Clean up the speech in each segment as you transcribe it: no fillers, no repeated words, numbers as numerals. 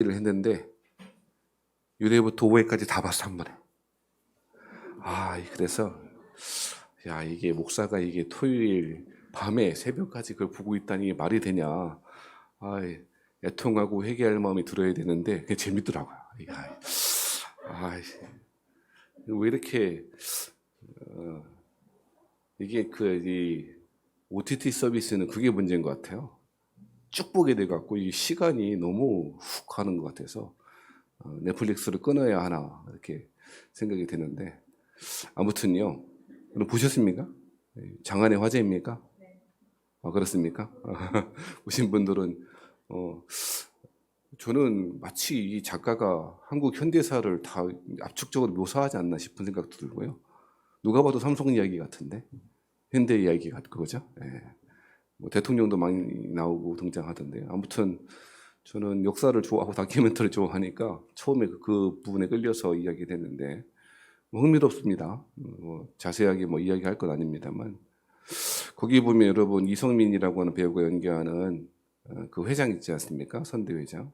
읽기를 했는데 유대부터 오해까지 다 봤어 한 번에. 그래서 야 이게 목사가 이게 토요일 밤에 새벽까지 그걸 보고 있다니 말이 되냐. 애통하고 회개할 마음이 들어야 되는데 그게 재밌더라고요. 왜 이렇게 이게 이 OTT 서비스는 그게 문제인 것 같아요. 쭉 보게 돼 갖고 이 시간이 너무 훅 가는 것 같아서 넷플릭스를 끊어야 하나 이렇게 생각이 되는데 아무튼요. 여러분 보셨습니까? 장안의 화제입니까? 그렇습니까? 보신 분들은 저는 마치 이 작가가 한국 현대사를 다 압축적으로 묘사하지 않나 싶은 생각도 들고요. 누가 봐도 삼성 이야기 같은데 현대 이야기 같고 그죠? 뭐 대통령도 많이 나오고 등장하던데 아무튼 저는 역사를 좋아하고 다큐멘터리를 좋아하니까 처음에 그 부분에 끌려서 이야기했는데 뭐 흥미롭습니다. 자세하게 뭐 이야기할 건 아닙니다만 거기 보면 여러분 이성민이라고 하는 배우가 연기하는 그 회장 있지 않습니까? 선대 회장.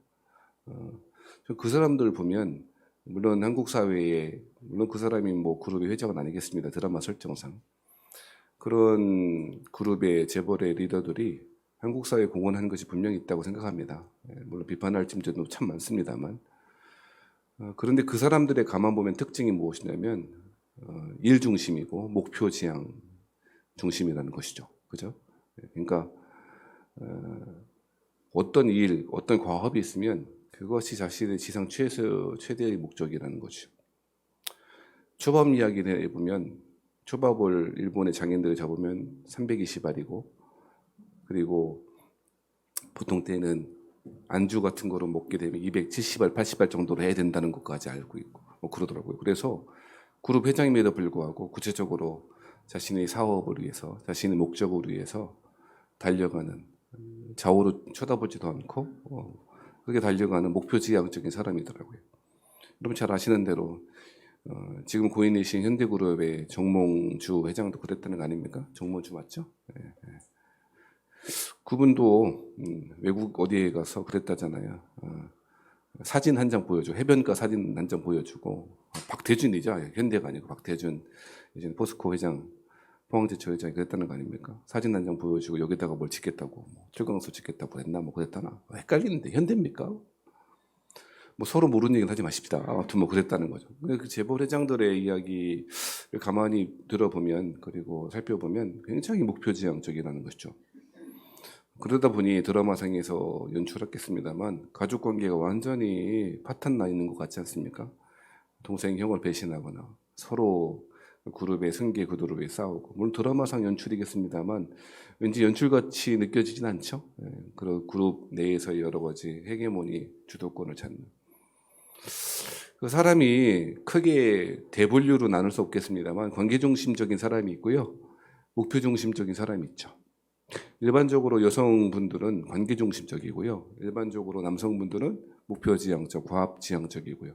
그 사람들 보면 물론 한국 사회에 물론 그 사람이 뭐 그룹의 회장은 아니겠습니다. 드라마 설정상 그런 그룹의 재벌의 리더들이 한국 사회에 공헌한 것이 분명히 있다고 생각합니다. 물론 비판할 점도 참 많습니다만 그런데 그 사람들의 가만 보면 특징이 무엇이냐면 일 중심이고 목표 지향 중심이라는 것이죠. 그죠? 그러니까 어떤 일, 어떤 과업이 있으면 그것이 자신의 지상 최대의 목적이라는 거죠. 초밥 이야기를 해보면 초밥을 일본의 장인들이 잡으면 320알이고 그리고 보통 때는 안주 같은 거로 먹게 되면 270알, 80알 정도로 해야 된다는 것까지 알고 있고 뭐 그러더라고요. 그래서 그룹 회장임에도 불구하고 구체적으로 자신의 사업을 위해서 자신의 목적을 위해서 달려가는 좌우로 쳐다보지도 않고 그렇게 달려가는 목표지향적인 사람이더라고요. 여러분 잘 아시는 대로 지금 고인이신 현대그룹의 정몽주 회장도 그랬다는 거 아닙니까? 정몽주 맞죠? 그분도 외국 어디에 가서 그랬다잖아요. 사진 한 장 보여주고 해변가 사진 한 장 보여주고 박대준이죠. 현대가 아니고 박대준 이제 포스코 회장 포항제철 회장이 그랬다는 거 아닙니까? 사진 한 장 보여주고 여기다가 뭘 짓겠다고 출강소 짓겠다고 했나 뭐 그랬다나 헷갈리는데 현대입니까? 뭐 서로 모르는 얘기는 하지 마십시다. 아무튼 뭐 그랬다는 거죠. 그 재벌 회장들의 이야기를 가만히 들어보면 그리고 살펴보면 굉장히 목표지향적이라는 것이죠. 그러다 보니 드라마상에서 연출했겠습니다만 가족관계가 완전히 파탄 나 있는 것 같지 않습니까? 동생 형을 배신하거나 서로 그룹의 승계 구도로 싸우고 물론 드라마상 연출이겠습니다만 왠지 연출같이 느껴지진 않죠. 그런 그룹 내에서 여러 가지 헤게모니 주도권을 찾는 그 사람이 크게 대분류로 나눌 수 없겠습니다만 관계중심적인 사람이 있고요. 목표중심적인 사람이 있죠. 일반적으로 여성분들은 관계중심적이고요. 일반적으로 남성분들은 목표지향적, 과합지향적이고요.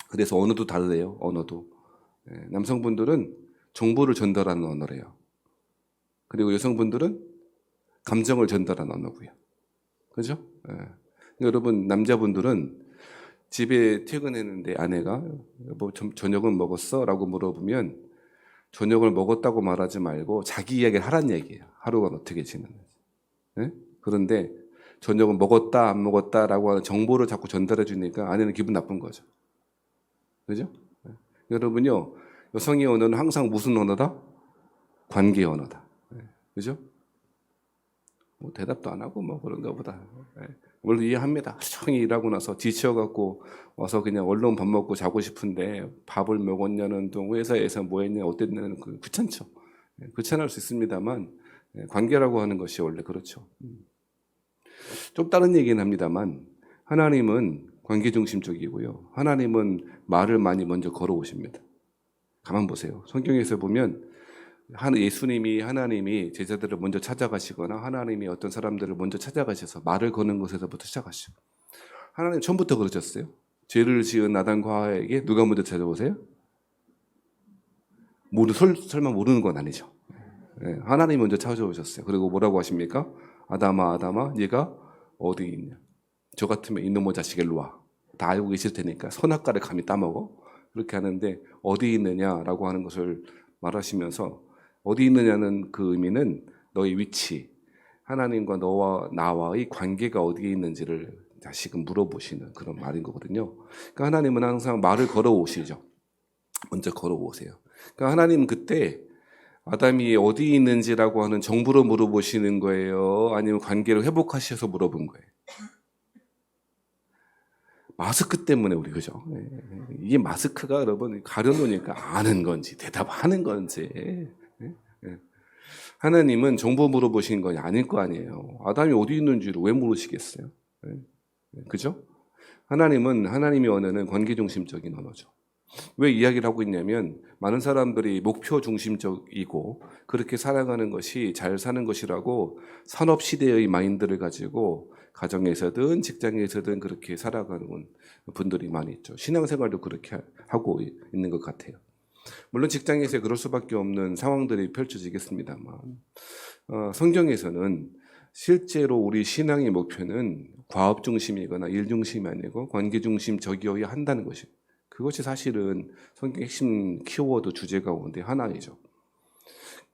그래서 언어도 다르대요. 언어도. 남성분들은 정보를 전달하는 언어래요. 그리고 여성분들은 감정을 전달하는 언어고요. 그죠? 여러분 남자분들은 집에 퇴근했는데 아내가 뭐 저녁은 먹었어? 라고 물어보면 저녁을 먹었다고 말하지 말고 자기 이야기를 하란 얘기예요. 하루가 어떻게 지냈는지. 그런데 저녁은 먹었다 안 먹었다라고 하는 정보를 자꾸 전달해 주니까 아내는 기분 나쁜 거죠. 그죠? 여러분요. 여성의 언어는 항상 무슨 언어다? 관계 언어다. 그죠? 뭐 대답도 안 하고 뭐 그런가 보다. 물론 이해합니다. 하루 종일 일하고 나서 지쳐갖고 와서 그냥 얼른 밥 먹고 자고 싶은데 밥을 먹었냐는 둥 회사에서 뭐 했냐 어땠냐는 귀찮죠. 귀찮을 수 있습니다만 관계라고 하는 것이 원래 그렇죠. 좀 다른 얘기는 합니다만 하나님은 관계 중심적이고요. 하나님은 말을 많이 먼저 걸어오십니다. 가만 보세요. 성경에서 보면 예수님이 하나님이 제자들을 먼저 찾아가시거나 하나님이 어떤 사람들을 먼저 찾아가셔서 말을 거는 것에서부터 시작하시고 하나님 처음부터 그러셨어요. 죄를 지은 아담과 하와에게 누가 먼저 찾아오세요? 설마 모르는 건 아니죠. 하나님이 먼저 찾아오셨어요. 그리고 뭐라고 하십니까? 아담아 아담아 네가 어디 있냐. 저 같으면 이놈의 자식 일로 와. 다 알고 계실 테니까 선악과를 감히 따먹어. 그렇게 하는데 어디 있느냐라고 하는 것을 말하시면서 어디 있느냐는 그 의미는 너의 위치, 하나님과 너와 나와의 관계가 어디에 있는지를 다시금 물어보시는 그런 말인 거거든요. 그러니까 하나님은 항상 말을 걸어오시죠. 먼저 걸어오세요. 그러니까 하나님은 그때 아담이 어디 있는지라고 하는 정보를 물어보시는 거예요? 아니면 관계를 회복하셔서 물어본 거예요? 마스크 때문에 우리 그죠? 이게 마스크가 여러분 가려놓으니까 아는 건지 대답하는 건지. 하나님은 정보 물어보시는 건 아닐 거 아니에요. 아담이 어디 있는지를 왜 물으시겠어요? 그죠? 하나님은 하나님이 원하는 관계 중심적인 언어죠. 왜 이야기를 하고 있냐면 많은 사람들이 목표 중심적이고 그렇게 살아가는 것이 잘 사는 것이라고 산업시대의 마인드를 가지고 가정에서든 직장에서든 그렇게 살아가는 분들이 많이 있죠. 신앙생활도 그렇게 하고 있는 것 같아요. 물론 직장에서 그럴 수밖에 없는 상황들이 펼쳐지겠습니다만 성경에서는 실제로 우리 신앙의 목표는 과업 중심이거나 일 중심이 아니고 관계 중심적이어야 한다는 것입니다. 그것이 사실은 성경 핵심 키워드 주제 가운데 하나이죠.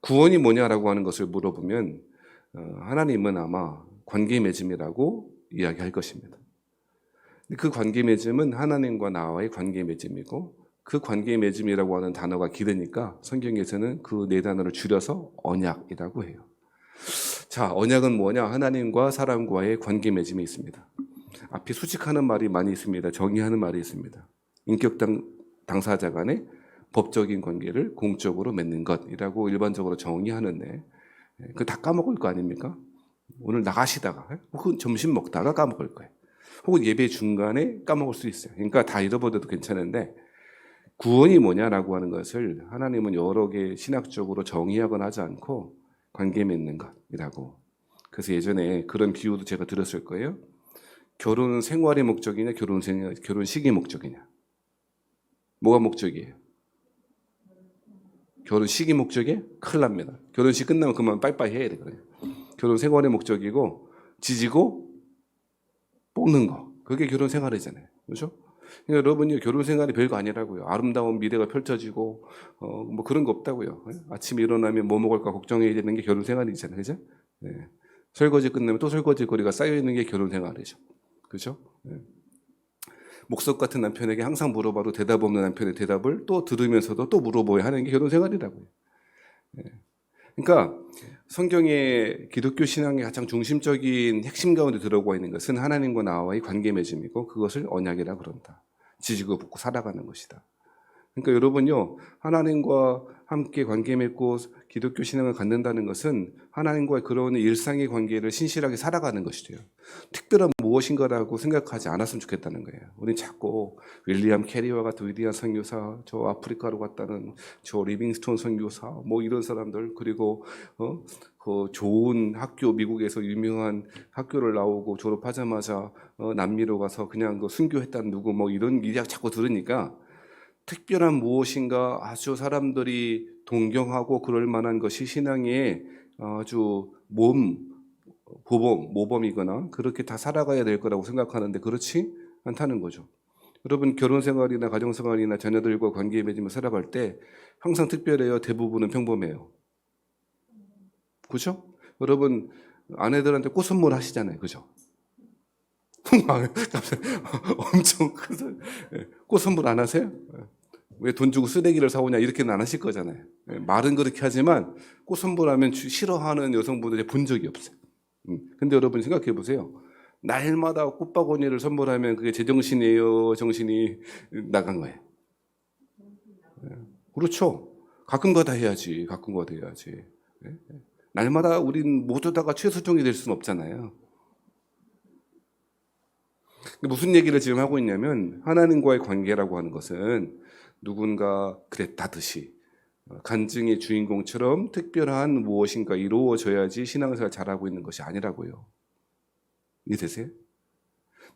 구원이 뭐냐라고 하는 것을 물어보면 하나님은 아마 관계 맺음이라고 이야기할 것입니다. 그 관계 맺음은 하나님과 나와의 관계 맺음이고 그 관계 맺음이라고 하는 단어가 길으니까 성경에서는 그 네 단어를 줄여서 언약이라고 해요. 자, 언약은 뭐냐? 하나님과 사람과의 관계 맺음이 있습니다. 앞에 수직하는 말이 많이 있습니다. 정의하는 말이 있습니다. 인격 당사자 간의 법적인 관계를 공적으로 맺는 것이라고 일반적으로 정의하는데 그 다 까먹을 거 아닙니까? 오늘 나가시다가 혹은 점심 먹다가 까먹을 거예요. 혹은 예배 중간에 까먹을 수 있어요. 그러니까 다 잃어버려도 괜찮은데 구원이 뭐냐라고 하는 것을 하나님은 여러 개 신학적으로 정의하거나 하지 않고 관계 맺는 것이라고. 그래서 예전에 그런 비유도 제가 들었을 거예요. 결혼은 생활의 목적이냐 결혼식의 목적이냐. 뭐가 목적이에요? 결혼식이 목적이에요? 큰일 납니다. 결혼식 끝나면 그만 빠이빠이 해야 되거든요. 결혼 생활의 목적이고 지지고 뽑는 거. 그게 결혼 생활이잖아요. 그렇죠? 그러니까 여러분이 결혼 생활이 별거 아니라고요. 아름다운 미래가 펼쳐지고 뭐 그런 거 없다고요. 아침에 일어나면 뭐 먹을까 걱정해야 되는 게 결혼 생활이잖아요. 그죠? 네. 설거지 끝나면 또 설거지 거리가 쌓여 있는 게 결혼 생활이죠. 그렇죠? 네. 목석 같은 남편에게 항상 물어봐도 대답 없는 남편의 대답을 또 들으면서도 또 물어보야 하는 게 결혼 생활이라고요. 네. 그러니까 성경의 기독교 신앙의 가장 중심적인 핵심 가운데 들어가 있는 것은 하나님과 나와의 관계 맺음이고 그것을 언약이라 그런다. 지지고 볶고 살아가는 것이다. 그러니까 여러분요, 하나님과 함께 관계 맺고 기독교 신앙을 갖는다는 것은 하나님과의 그런 일상의 관계를 신실하게 살아가는 것이죠. 특별한 무엇인가라고 생각하지 않았으면 좋겠다는 거예요. 우린 자꾸 윌리엄 캐리와 같은 위대한 선교사, 저 아프리카로 갔다는 저 리빙스톤 선교사, 뭐 이런 사람들, 그리고 그 좋은 학교, 미국에서 유명한 학교를 나오고 졸업하자마자 남미로 가서 그냥 그 순교했다는 누구 뭐 이런 이야기 자꾸 들으니까 특별한 무엇인가 아주 사람들이 동경하고 그럴 만한 것이 신앙의 아주 모범이거나 그렇게 다 살아가야 될 거라고 생각하는데 그렇지 않다는 거죠. 여러분 결혼 생활이나 가정 생활이나 자녀들과 관계 맺으며 살아갈 때 항상 특별해요. 대부분은 평범해요. 그죠? 여러분 아내들한테 꽃 선물 하시잖아요. 그죠? 엄청 큰 꽃 선물 안 하세요? 왜 돈 주고 쓰레기를 사오냐 이렇게는 안 하실 거잖아요. 말은 그렇게 하지만 꽃 선물하면 싫어하는 여성분들이 본 적이 없어요. 근데 여러분 생각해 보세요. 날마다 꽃바구니를 선물하면 그게 제정신이에요? 정신이 나간 거예요? 그렇죠. 가끔가다 해야지. 가끔가다 해야지. 날마다 우린 모두 다가 최수종이 될 수는 없잖아요. 무슨 얘기를 지금 하고 있냐면 하나님과의 관계라고 하는 것은 누군가 그랬다듯이 간증의 주인공처럼 특별한 무엇인가 이루어져야지 신앙생활 잘하고 있는 것이 아니라고요. 이해되세요?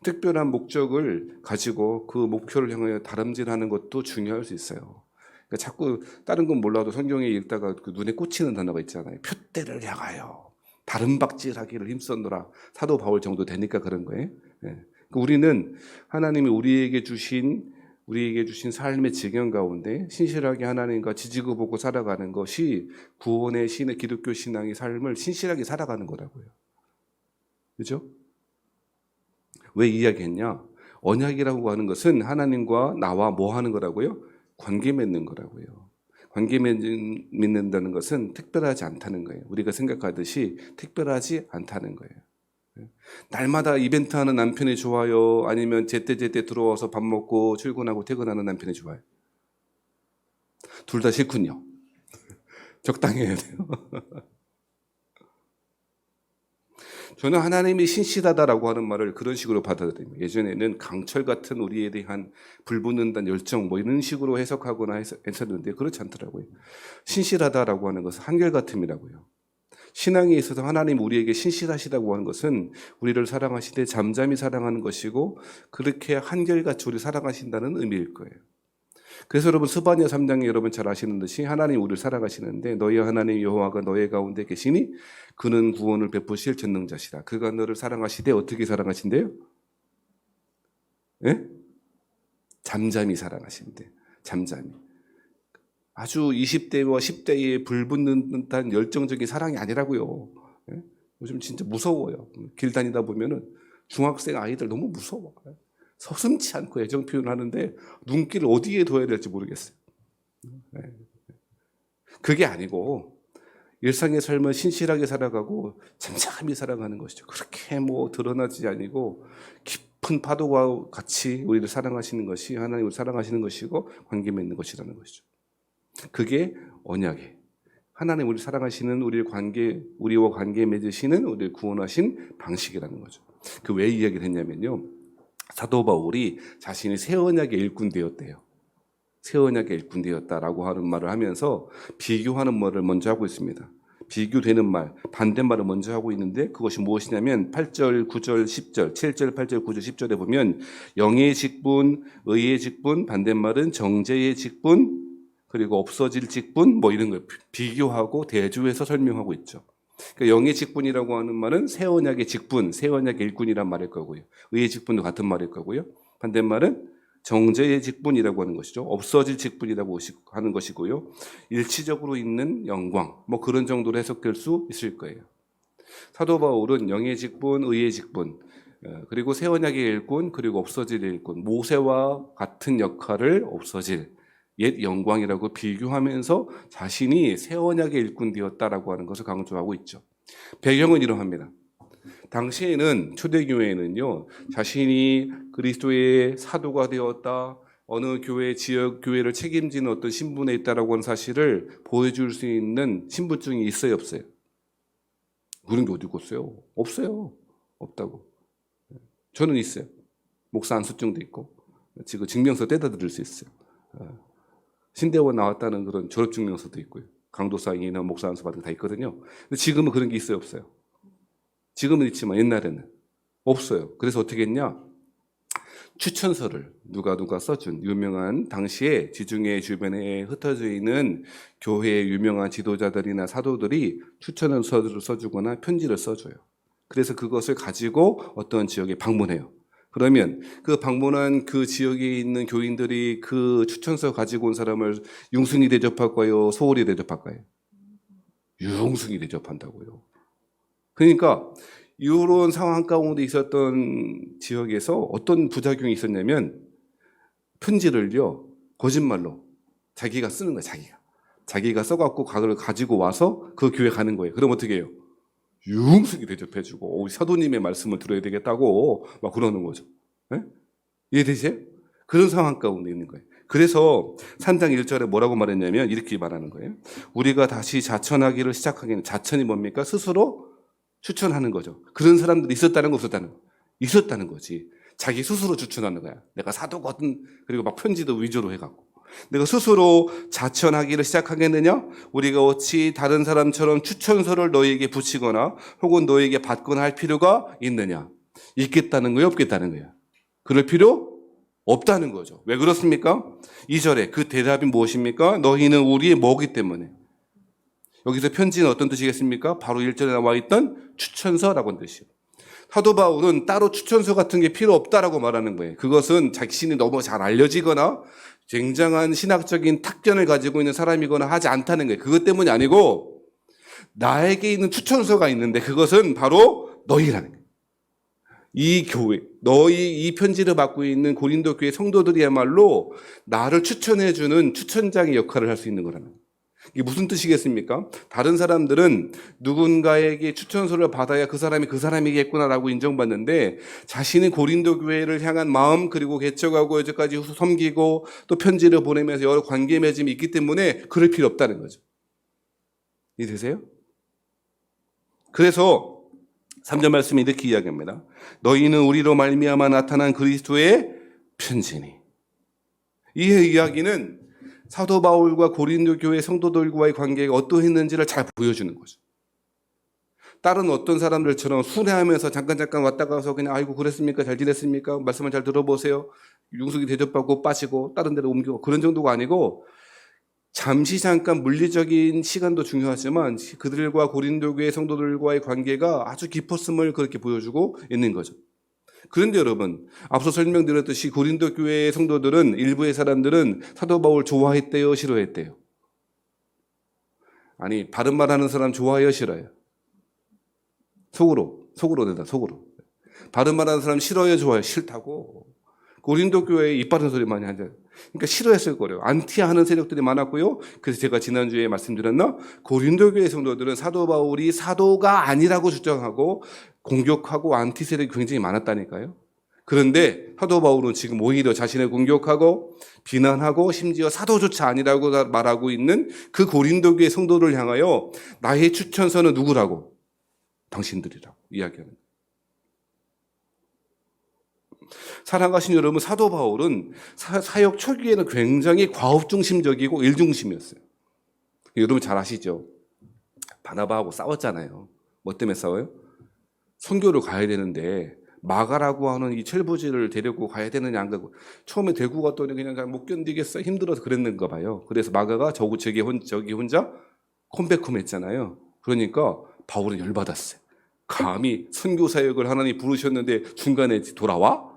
특별한 목적을 가지고 그 목표를 향하여 다름질하는 것도 중요할 수 있어요. 그러니까 자꾸 다른 건 몰라도 성경에 읽다가 그 눈에 꽂히는 단어가 있잖아요. 표대를 향하여 다름박질하기를 힘썼노라. 사도 바울 정도 되니까 그런 거예요. 예. 우리는 하나님이 우리에게 주신 삶의 지경 가운데 신실하게 하나님과 지지고 보고 살아가는 것이 구원의 신의 기독교 신앙의 삶을 신실하게 살아가는 거라고요. 그죠? 왜 이야기했냐? 언약이라고 하는 것은 하나님과 나와 뭐 하는 거라고요? 관계 맺는 거라고요. 관계 맺는다는 것은 특별하지 않다는 거예요. 우리가 생각하듯이 특별하지 않다는 거예요. 날마다 이벤트 하는 남편이 좋아요? 아니면 제때제때 들어와서 밥 먹고 출근하고 퇴근하는 남편이 좋아요? 둘 다 싫군요. 적당히 해야 돼요. 저는 하나님이 신실하다라고 하는 말을 그런 식으로 받아들입니다. 예전에는 강철 같은 우리에 대한 불붙는다는 열정 뭐 이런 식으로 해석하거나 했었는데 그렇지 않더라고요. 신실하다라고 하는 것은 한결같음이라고요. 신앙에 있어서 하나님 우리에게 신실하시다고 하는 것은 우리를 사랑하시되 잠잠히 사랑하는 것이고 그렇게 한결같이 우리를 사랑하신다는 의미일 거예요. 그래서 여러분 스바냐 3장에 여러분 잘 아시는 듯이 하나님 우리를 사랑하시는데 너희 하나님 여호와가 너희 가운데 계시니 그는 구원을 베푸실 전능자시라. 그가 너를 사랑하시되 어떻게 사랑하신대요? 예? 잠잠히 사랑하신대. 잠잠히. 아주 20대와 10대에 불붙는 듯한 열정적인 사랑이 아니라고요. 예? 요즘 진짜 무서워요. 길 다니다 보면은 중학생 아이들 너무 무서워. 서슴지 않고 애정 표현을 하는데 눈길을 어디에 둬야 될지 모르겠어요. 예. 그게 아니고 일상의 삶을 신실하게 살아가고 잠잠히 살아가는 것이죠. 그렇게 뭐 드러나지 아니고 깊은 파도와 같이 우리를 사랑하시는 것이 하나님을 사랑하시는 것이고 관계 맺는 것이라는 것이죠. 그게 언약이에요. 하나님 우리를 사랑하시는 우리와 관계 맺으시는 우리를 구원하신 방식이라는 거죠. 그 왜 이야기를 했냐면요. 사도 바울이 자신이 새 언약의 일꾼 되었대요. 새 언약의 일꾼 되었다라고 하는 말을 하면서 비교하는 말을 먼저 하고 있습니다. 비교되는 말, 반대말을 먼저 하고 있는데 그것이 무엇이냐면 8절, 9절, 10절, 7절, 8절, 9절, 10절에 보면 영의 직분, 의의 직분, 반대말은 정죄의 직분, 그리고 없어질 직분, 뭐 이런 걸 비교하고 대조해서 설명하고 있죠. 그러니까 영의 직분이라고 하는 말은 새 언약의 직분, 새 언약의 일꾼이란 말일 거고요. 의의 직분도 같은 말일 거고요. 반대말은 정죄의 직분이라고 하는 것이죠. 없어질 직분이라고 하는 것이고요. 일치적으로 있는 영광, 뭐 그런 정도로 해석될 수 있을 거예요. 사도 바울은 영의 직분, 의의 직분, 그리고 새 언약의 일꾼, 그리고 없어질 일꾼, 모세와 같은 역할을 없어질 옛 영광이라고 비교하면서 자신이 새 언약의 일꾼 되었다라고 하는 것을 강조하고 있죠. 배경은 이러합니다. 당시에는 초대교회는요, 자신이 그리스도의 사도가 되었다, 어느 교회, 지역 교회를 책임지는 어떤 신분에 있다라고 하는 사실을 보여줄 수 있는 신분증이 있어요, 없어요? 그런 게 어디 있어요? 없어요. 없다고. 저는 있어요. 목사 안수증도 있고, 지금 증명서 떼다 드릴 수 있어요. 신대원 나왔다는 그런 졸업증명서도 있고요. 강도상이나 목사 안수 받은 거 다 있거든요. 근데 지금은 그런 게 있어요, 없어요? 지금은 있지만 옛날에는 없어요. 그래서 어떻게 했냐? 추천서를 누가 써준 유명한 당시에 지중해 주변에 흩어져 있는 교회의 유명한 지도자들이나 사도들이 추천서를 써주거나 편지를 써줘요. 그래서 그것을 가지고 어떤 지역에 방문해요. 그러면 그 방문한 그 지역에 있는 교인들이 그 추천서 가지고 온 사람을 융숭이 대접할까요? 소홀히 대접할까요? 융숭이 대접한다고요. 그러니까 이런 상황 가운데 있었던 지역에서 어떤 부작용이 있었냐면 편지를요 거짓말로 자기가 쓰는 거예요. 자기가 써갖고 그걸 가지고 와서 그 교회 가는 거예요. 그럼 어떻게 해요? 융숭이 대접해주고 사도님의 말씀을 들어야 되겠다고 막 그러는 거죠. 네? 이해되세요? 그런 상황 가운데 있는 거예요. 그래서 3장 1절에 뭐라고 말했냐면 이렇게 말하는 거예요. 우리가 다시 자천하기를 시작하기는, 자천이 뭡니까? 스스로 추천하는 거죠. 그런 사람들이 있었다는 거 없었다는 거? 있었다는 거지. 자기 스스로 추천하는 거야. 내가 사도거든. 그리고 막 편지도 위조로 해갖고. 내가 스스로 자천하기를 시작하겠느냐? 우리가 어찌 다른 사람처럼 추천서를 너에게 붙이거나 혹은 너에게 받거나 할 필요가 있느냐? 있겠다는 거예요? 없겠다는 거예요? 그럴 필요 없다는 거죠. 왜 그렇습니까? 2절에 그 대답이 무엇입니까? 너희는 우리의 뭐기 때문에. 여기서 편지는 어떤 뜻이겠습니까? 바로 1절에 나와 있던 추천서라고 하는 뜻이에요. 사도 바울은 따로 추천서 같은 게 필요 없다라고 말하는 거예요. 그것은 자신이 너무 잘 알려지거나 굉장한 신학적인 탁견을 가지고 있는 사람이거나 하지 않다는 거예요. 그것 때문이 아니고 나에게 있는 추천서가 있는데 그것은 바로 너희라는 거예요. 이 교회, 너희 이 편지를 받고 있는 고린도 교회 성도들이야말로 나를 추천해주는 추천장의 역할을 할 수 있는 거라는 거예요. 이게 무슨 뜻이겠습니까? 다른 사람들은 누군가에게 추천서를 받아야 그 사람이 그 사람이겠구나라고 인정받는데 자신이 고린도 교회를 향한 마음 그리고 개척하고 여기까지 섬기고 또 편지를 보내면서 여러 관계 맺음이 있기 때문에 그럴 필요 없다는 거죠. 이해되세요? 그래서 3절 말씀이 이렇게 이야기합니다. 너희는 우리로 말미암아 나타난 그리스도의 편지니. 이 이야기는 사도 바울과 고린도 교회 성도들과의 관계가 어떠했는지를 잘 보여주는 거죠. 다른 어떤 사람들처럼 순회하면서 잠깐 왔다 가서 그냥 아이고 그랬습니까? 잘 지냈습니까? 말씀을 잘 들어보세요. 융숙이 대접받고 빠지고 다른 데로 옮기고 그런 정도가 아니고 잠시 잠깐 물리적인 시간도 중요하지만 그들과 고린도 교회 성도들과의 관계가 아주 깊었음을 그렇게 보여주고 있는 거죠. 그런데 여러분, 앞서 설명드렸듯이 고린도 교회의 성도들은 일부의 사람들은 사도 바울 좋아했대요, 싫어했대요? 아니, 바른 말하는 사람 좋아해요, 싫어요? 속으로 된다, 속으로. 바른 말하는 사람 싫어요, 좋아해요? 싫다고. 고린도 교회에 입 바른 소리 많이 하죠. 그러니까 싫어했을 거예요. 안티하는 세력들이 많았고요. 그래서 제가 지난주에 말씀드렸나? 고린도 교회 성도들은 사도 바울이 사도가 아니라고 주장하고 공격하고 안티 세력이 굉장히 많았다니까요. 그런데 사도 바울은 지금 오히려 자신을 공격하고 비난하고 심지어 사도조차 아니라고 말하고 있는 그 고린도 교회 성도를 향하여 나의 추천서는 누구라고? 당신들이라고 이야기하는 거예요. 사랑하신 여러분, 사도 바울은 사역 초기에는 굉장히 과업 중심적이고 일 중심이었어요. 여러분 잘 아시죠? 바나바하고 싸웠잖아요. 뭐 때문에 싸워요? 선교를 가야 되는데 마가라고 하는 이 철부지를 데리고 가야 되느냐 안 가고 처음에 데리고 갔더니 그냥 잘 못 견디겠어 힘들어서 그랬는가 봐요. 그래서 마가가 저기 혼자 컴백홈했잖아요. 그러니까 바울은 열받았어요. 감히 선교 사역을 하나님 부르셨는데 중간에 돌아와?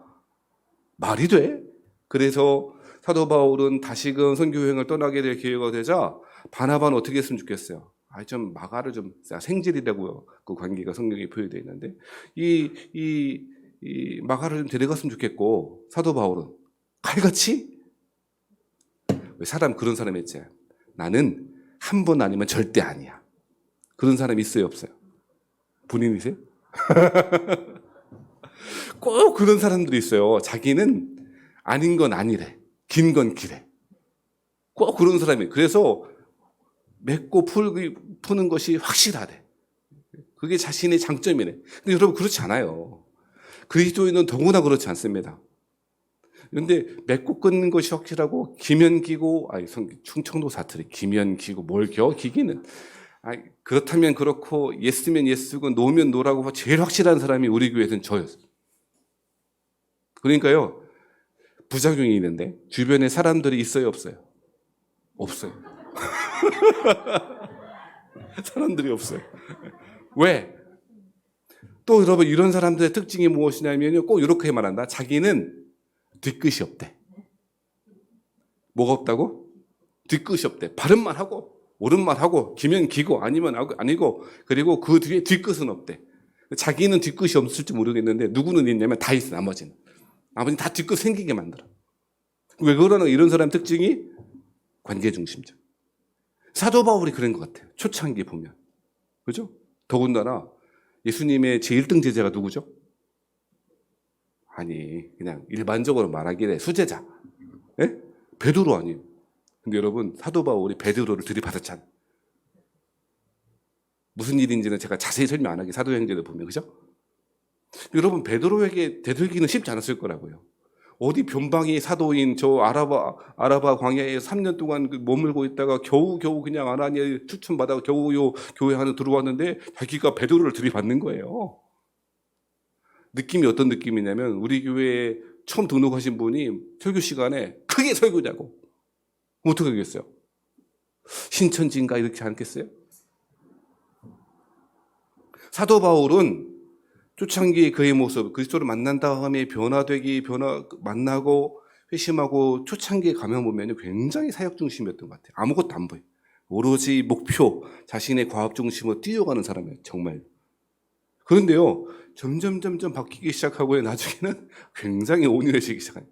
말이 돼? 그래서 사도 바울은 다시금 선교 여행을 떠나게 될 기회가 되자 바나바는 어떻게 했으면 좋겠어요? 좀 마가를 좀 생질이라고요. 그 관계가 성경에 표현되어 있는데 이 마가를 좀 데려갔으면 좋겠고 사도 바울은 칼같이 왜 사람 그런 사람 있지? 나는 한 번 아니면 절대 아니야. 그런 사람 있어요, 없어요? 본인이세요? 꼭 그런 사람들이 있어요. 자기는 아닌 건 아니래. 긴 건 기래. 꼭 그런 사람이. 그래서 맺고 푸는 것이 확실하대. 그게 자신의 장점이네. 근데 여러분 그렇지 않아요. 그리스도인은 더구나 그렇지 않습니다. 그런데 맺고 끊는 것이 확실하고 기면 기고 충청도 사투리 기면 기고 뭘 기기는 그렇다면 그렇고 예스면 예스고 노면 노라고 제일 확실한 사람이 우리 교회에서는 저였어요. 그러니까요 부작용이 있는데 주변에 사람들이 있어요 없어요? 없어요. 사람들이 없어요. 왜? 또 여러분 이런 사람들의 특징이 무엇이냐면요 꼭 이렇게 말한다. 자기는 뒤끝이 없대. 뭐가 없다고? 뒤끝이 없대. 바른 말 하고 옳은 말 하고 기면 기고 아니면 아니고 그리고 그 뒤에 뒤끝은 없대. 자기는 뒤끝이 없을지 모르겠는데 누구는 있냐면 다 있어. 나머지는 다 뒤끝 생기게 만들어. 왜 그러나 이런 사람 특징이 관계 중심적. 사도 바울이 그런 것 같아요. 초창기 보면. 그죠? 더군다나 예수님의 제1등 제자가 누구죠? 아니 그냥 일반적으로 말하기에 수제자. 예? 베드로 아니에요. 근데 여러분 사도 바울이 베드로를 들이받았잖아요. 무슨 일인지는 제가 자세히 설명 안 하게 사도행전을 보면 그죠? 여러분 베드로에게 대들기는 쉽지 않았을 거라고요. 어디 변방이 사도인 저 아라바 광야에 3년 동안 머물고 있다가 겨우 그냥 아나니아 추천받아 겨우 요 교회 하나 들어왔는데 자기가 베드로를 들이받는 거예요. 느낌이 어떤 느낌이냐면 우리 교회에 처음 등록하신 분이 설교 시간에 크게 설교자고 어떻게 하겠어요? 신천지인가 이렇게 않겠어요? 사도 바울은 초창기 그의 모습, 그리스도를 만난 다음에 만나고 회심하고 초창기에 가면 보면 굉장히 사역 중심이었던 것 같아요. 아무것도 안 보여요. 오로지 목표, 자신의 과업 중심으로 뛰어가는 사람이에요. 정말. 그런데요, 점점 바뀌기 시작하고요. 나중에는 굉장히 온유해지기 시작해요.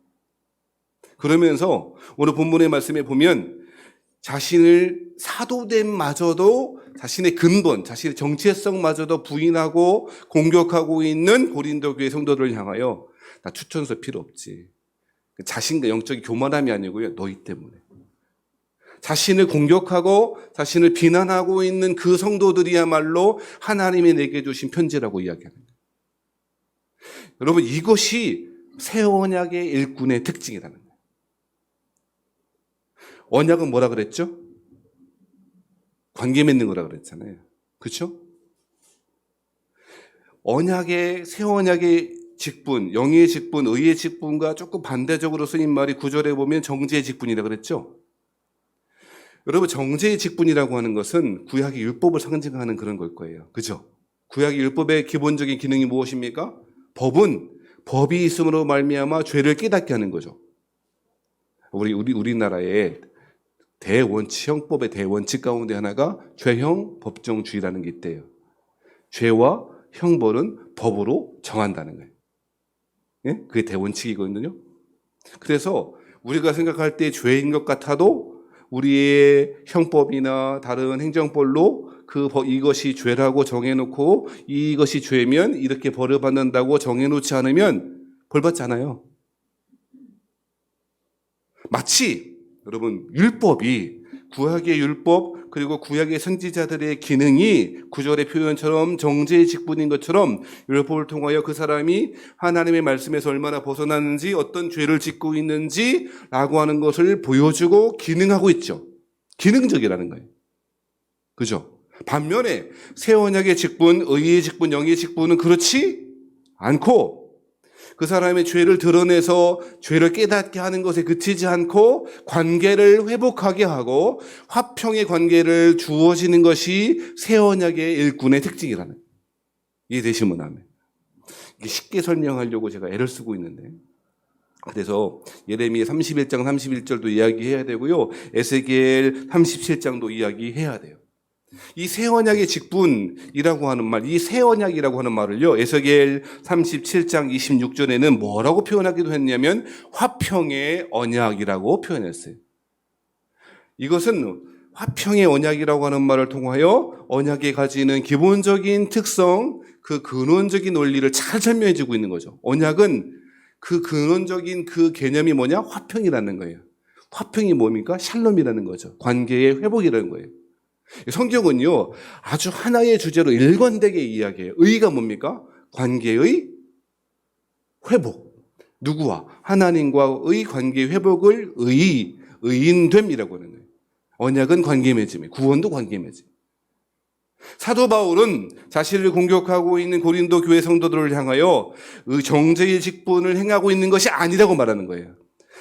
그러면서 오늘 본문의 말씀에 보면 자신을 사도됨마저도 자신의 근본, 자신의 정체성마저도 부인하고 공격하고 있는 고린도 교회 성도들을 향하여 나 추천서 필요 없지. 자신과 영적인 교만함이 아니고요. 너희 때문에. 자신을 공격하고 자신을 비난하고 있는 그 성도들이야말로 하나님이 내게 주신 편지라고 이야기하는 거예요. 여러분, 이것이 새 언약의 일꾼의 특징이라는 거예요. 언약은 뭐라 그랬죠? 관계 맺는 거라 그랬잖아요. 그렇죠? 새 언약의 직분, 영의 직분, 의의 직분과 조금 반대적으로 쓰인 말이 9절에 보면 정죄의 직분이라 그랬죠? 여러분, 정죄의 직분이라고 하는 것은 구약의 율법을 상징하는 그런 걸 거예요. 그죠? 구약의 율법의 기본적인 기능이 무엇입니까? 법이 있음으로 말미암아 죄를 깨닫게 하는 거죠. 우리나라의 형법의 대원칙 가운데 하나가 죄형 법정주의라는 게 있대요. 죄와 형벌은 법으로 정한다는 거예요. 예? 그게 대원칙이거든요. 그래서 우리가 생각할 때 죄인 것 같아도 우리의 형법이나 다른 행정벌로 이것이 죄라고 정해놓고 이것이 죄면 이렇게 벌을 받는다고 정해놓지 않으면 벌 받지 않아요. 마치 여러분, 구약의 율법 그리고 구약의 선지자들의 기능이 구절의 표현처럼 정죄의 직분인 것처럼 율법을 통하여 그 사람이 하나님의 말씀에서 얼마나 벗어나는지, 어떤 죄를 짓고 있는지라고 하는 것을 보여주고 기능하고 있죠. 기능적이라는 거예요. 그죠? 반면에 새 언약의 직분, 의의 직분, 영의 직분은 그렇지 않고 그 사람의 죄를 드러내서 죄를 깨닫게 하는 것에 그치지 않고 관계를 회복하게 하고 화평의 관계를 주어지는 것이 새 언약의 일꾼의 특징이라는 거예요. 이해되시면 아멘. 이게 쉽게 설명하려고 제가 애를 쓰고 있는데, 그래서 예레미야 31장 31절도 이야기해야 되고요, 에스겔 37장도 이야기해야 돼요. 이 새 언약의 직분이라고 하는 말, 이 새 언약이라고 하는 말을요, 에스겔 37장 26절에는 뭐라고 표현하기도 했냐면 화평의 언약이라고 표현했어요. 이것은 화평의 언약이라고 하는 말을 통하여 언약이 가지는 기본적인 특성, 그 근원적인 원리를 잘 설명해 주고 있는 거죠. 언약은 그 근원적인 그 개념이 뭐냐? 화평이라는 거예요. 화평이 뭡니까? 샬롬이라는 거죠. 관계의 회복이라는 거예요. 성경은요, 아주 하나의 주제로 일관되게 이야기해요. 의가 뭡니까? 관계의 회복. 누구와? 하나님과의 관계 회복을 의인됨이라고 하는 거예요. 언약은 관계 맺음이에요. 구원도 관계 맺음. 사도 바울은 자신을 공격하고 있는 고린도 교회 성도들을 향하여 정죄의 직분을 행하고 있는 것이 아니라고 말하는 거예요.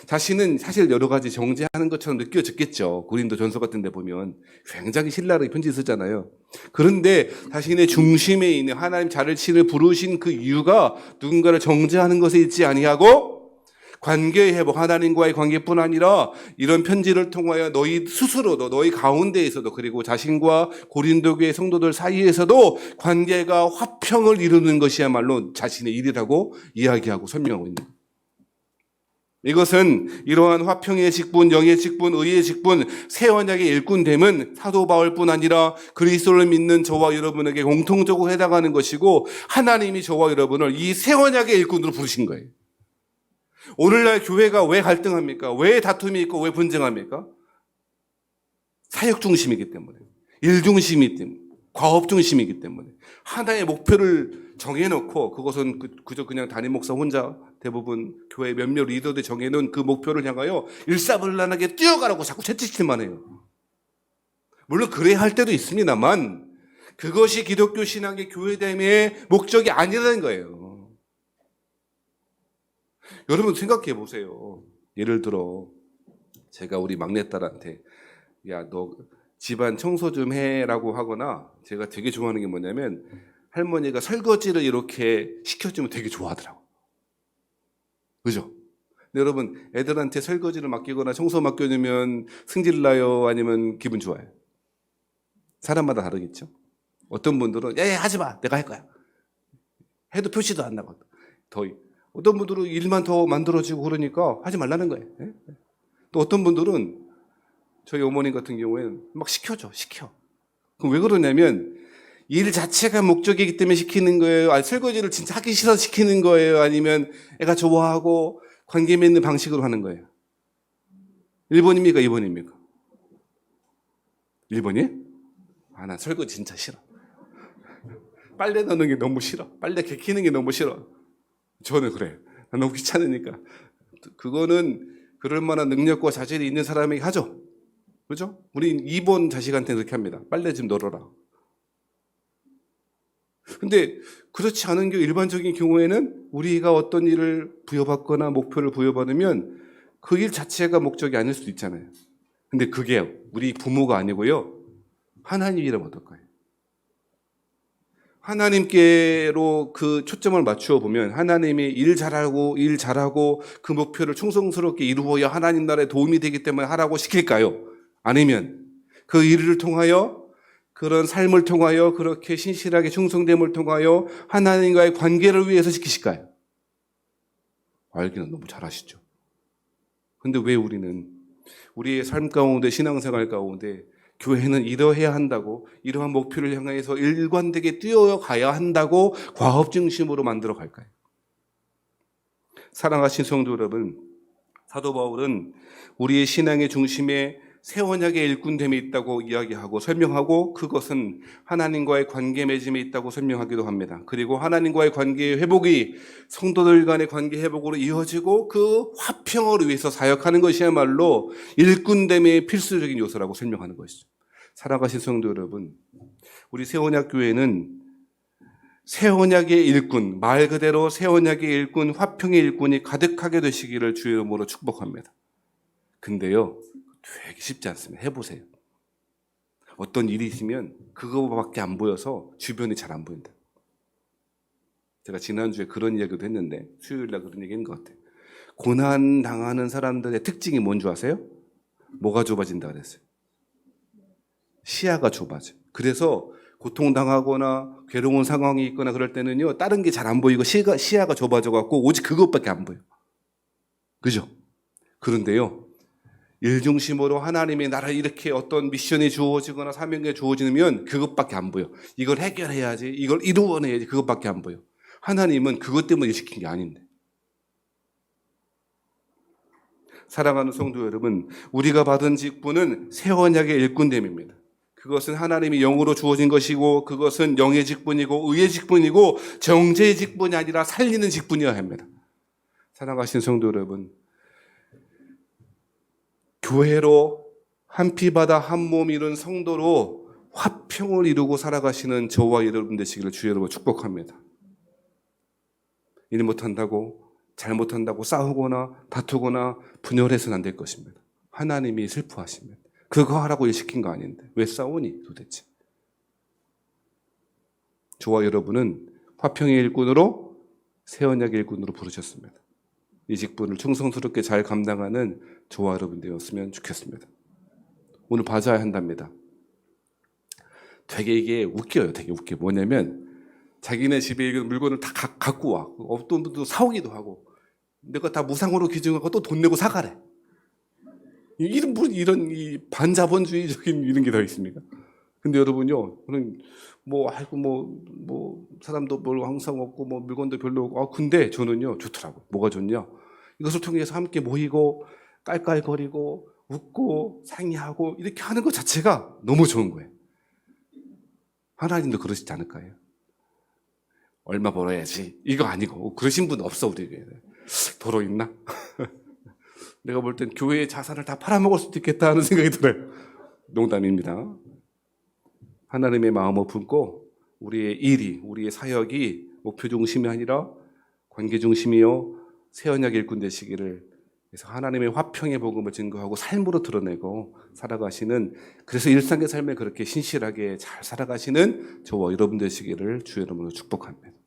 자신은 사실 여러 가지 정죄하는 것처럼 느껴졌겠죠. 고린도 전서 같은 데 보면 굉장히 신랄하게 편지 쓰잖아요. 그런데 자신의 중심에 있는 하나님 자신을 부르신 그 이유가 누군가를 정죄하는 것에 있지 아니하고 관계의 회복, 하나님과의 관계뿐 아니라 이런 편지를 통하여 너희 스스로도, 너희 가운데에서도, 그리고 자신과 고린도 교회 성도들 사이에서도 관계가 화평을 이루는 것이야말로 자신의 일이라고 이야기하고 설명하고 있는 거예요. 이것은 이러한 화평의 직분, 영의 직분, 의의 직분, 새 언약의 일꾼됨은 사도 바울뿐 아니라 그리스도를 믿는 저와 여러분에게 공통적으로 해당하는 것이고, 하나님이 저와 여러분을 이 새 언약의 일꾼으로 부르신 거예요. 오늘날 교회가 왜 갈등합니까? 왜 다툼이 있고 왜 분쟁합니까? 사역 중심이기 때문에, 일 중심이기 때문에, 과업 중심이기 때문에 하나의 목표를 정해놓고 그것은 그저 그냥 담임 목사 혼자 대부분 교회 몇몇 리더들이 정해놓은 그 목표를 향하여 일사불란하게 뛰어가라고 자꾸 채찍질만 해요. 물론 그래야 할 때도 있습니다만 그것이 기독교 신앙의 교회됨의 목적이 아니라는 거예요. 여러분 생각해 보세요. 예를 들어 제가 우리 막내딸한테 야, 너 집안 청소 좀 해라고 하거나, 제가 되게 좋아하는 게 뭐냐면 할머니가 설거지를 이렇게 시켜주면 되게 좋아하더라고. 그죠? 근데 여러분, 애들한테 설거지를 맡기거나 청소 맡겨주면 승질 나요? 아니면 기분 좋아요? 사람마다 다르겠죠? 어떤 분들은, 야, 하지 마! 내가 할 거야. 해도 표시도 안 나고. 어떤 분들은 일만 더 만들어지고 그러니까 하지 말라는 거예요. 예? 또 어떤 분들은 저희 어머님 같은 경우에는 막 시켜. 그럼 왜 그러냐면 일 자체가 목적이기 때문에 시키는 거예요? 아니, 설거지를 진짜 하기 싫어서 시키는 거예요? 아니면 애가 좋아하고 관계 맺는 방식으로 하는 거예요? 1번입니까? 2번입니까? 1번이? 난 설거지 진짜 싫어. 빨래 넣는 게 너무 싫어. 빨래 개키는 게 너무 싫어. 저는 그래요. 너무 귀찮으니까. 그거는 그럴 만한 능력과 자질이 있는 사람에게 하죠. 그죠? 우리 2번 자식한테 그렇게 합니다. 빨래 좀 널어라. 근데 그렇지 않은 경우, 일반적인 경우에는 우리가 어떤 일을 부여받거나 목표를 부여받으면 그 일 자체가 목적이 아닐 수도 있잖아요. 근데 그게 우리 부모가 아니고요. 하나님이라면 어떨까요? 하나님께로 그 초점을 맞추어 보면 하나님이 일 잘하고 그 목표를 충성스럽게 이루어야 하나님 나라에 도움이 되기 때문에 하라고 시킬까요? 아니면 그 일을 통하여 그런 삶을 통하여 그렇게 신실하게 충성됨을 통하여 하나님과의 관계를 위해서 시키실까요? 알기는 너무 잘하시죠. 근데 왜 우리는 우리의 삶 가운데 신앙생활 가운데 교회는 이러해야 한다고 이러한 목표를 향해서 일관되게 뛰어가야 한다고 과업 중심으로 만들어 갈까요? 사랑하신 성도 여러분, 사도 바울은 우리의 신앙의 중심에 새 언약의 일꾼됨이 있다고 이야기하고 설명하고 그것은 하나님과의 관계 맺음에 있다고 설명하기도 합니다. 그리고 하나님과의 관계 회복이 성도들 간의 관계 회복으로 이어지고 그 화평을 위해서 사역하는 것이야말로 일꾼됨의 필수적인 요소라고 설명하는 것이죠. 살아가신 성도 여러분, 우리 새 언약 교회는 새 언약의 일꾼, 말 그대로 새 언약의 일꾼, 화평의 일꾼이 가득하게 되시기를 주의 이름으로 축복합니다. 근데요, 되게 쉽지 않습니다. 해보세요. 어떤 일이 있으면 그거밖에 안 보여서 주변이 잘 안 보인다. 제가 지난주에 그런 이야기도 했는데 수요일날 그런 얘기인 것 같아요. 고난 당하는 사람들의 특징이 뭔 줄 아세요? 뭐가 좁아진다 그랬어요? 시야가 좁아져. 그래서 고통당하거나 괴로운 상황이 있거나 그럴 때는요, 다른 게 잘 안 보이고 시야가 좁아져갖고 오직 그것밖에 안 보여. 그죠? 그런데요, 일 중심으로 하나님의 나라에 이렇게 어떤 미션이 주어지거나 사명이 주어지면 그것밖에 안 보여. 이걸 해결해야지, 이걸 이루어내야지, 그것밖에 안 보여. 하나님은 그것 때문에 시킨 게 아닌데. 사랑하는 성도 여러분, 우리가 받은 직분은 새 언약의 일꾼됨입니다. 그것은 하나님이 영으로 주어진 것이고 그것은 영의 직분이고 의의 직분이고 정죄의 직분이 아니라 살리는 직분이어야 합니다. 사랑하신 성도 여러분, 교회로 한 피 바다 한 몸 이룬 성도로 화평을 이루고 살아가시는 저와 여러분 되시기를 주의 이름으로 축복합니다. 일 못한다고 잘못한다고 싸우거나 다투거나 분열해서는 안 될 것입니다. 하나님이 슬퍼하시면 그거 하라고 일 시킨 거 아닌데 왜 싸우니 도대체. 저와 여러분은 화평의 일꾼으로 새 언약의 일꾼으로 부르셨습니다. 이 직분을 충성스럽게 잘 감당하는 저와 여러분 되었으면 좋겠습니다. 오늘 봐줘야 한답니다. 되게 이게 웃겨요. 되게 웃겨. 뭐냐면 자기네 집에 물건을 다 갖고 와. 어떤 분도 사오기도 하고 내가 다 무상으로 기증하고 또 돈 내고 사가래. 이런 이 반자본주의적인 이런 게 더 있습니까? 근데 여러분요, 사람도 뭘 항상 없고, 물건도 별로 없고, 근데 저는요, 좋더라고. 뭐가 좋냐? 이것을 통해서 함께 모이고, 깔깔거리고, 웃고, 상의하고, 이렇게 하는 것 자체가 너무 좋은 거예요. 하나님도 그러시지 않을까요? 얼마 벌어야지. 이거 아니고, 그러신 분 없어, 우리에게. 벌어 있나? 내가 볼 땐 교회의 자산을 다 팔아먹을 수도 있겠다 하는 생각이 들어요. 농담입니다. 하나님의 마음을 품고 우리의 일이, 우리의 사역이 목표 중심이 아니라 관계 중심이요 새 언약의 일꾼 되시기를 그래서 하나님의 화평의 복음을 증거하고 삶으로 드러내고 살아가시는, 그래서 일상의 삶에 그렇게 신실하게 잘 살아가시는 저와 여러분 되시기를 주의 이름으로 축복합니다.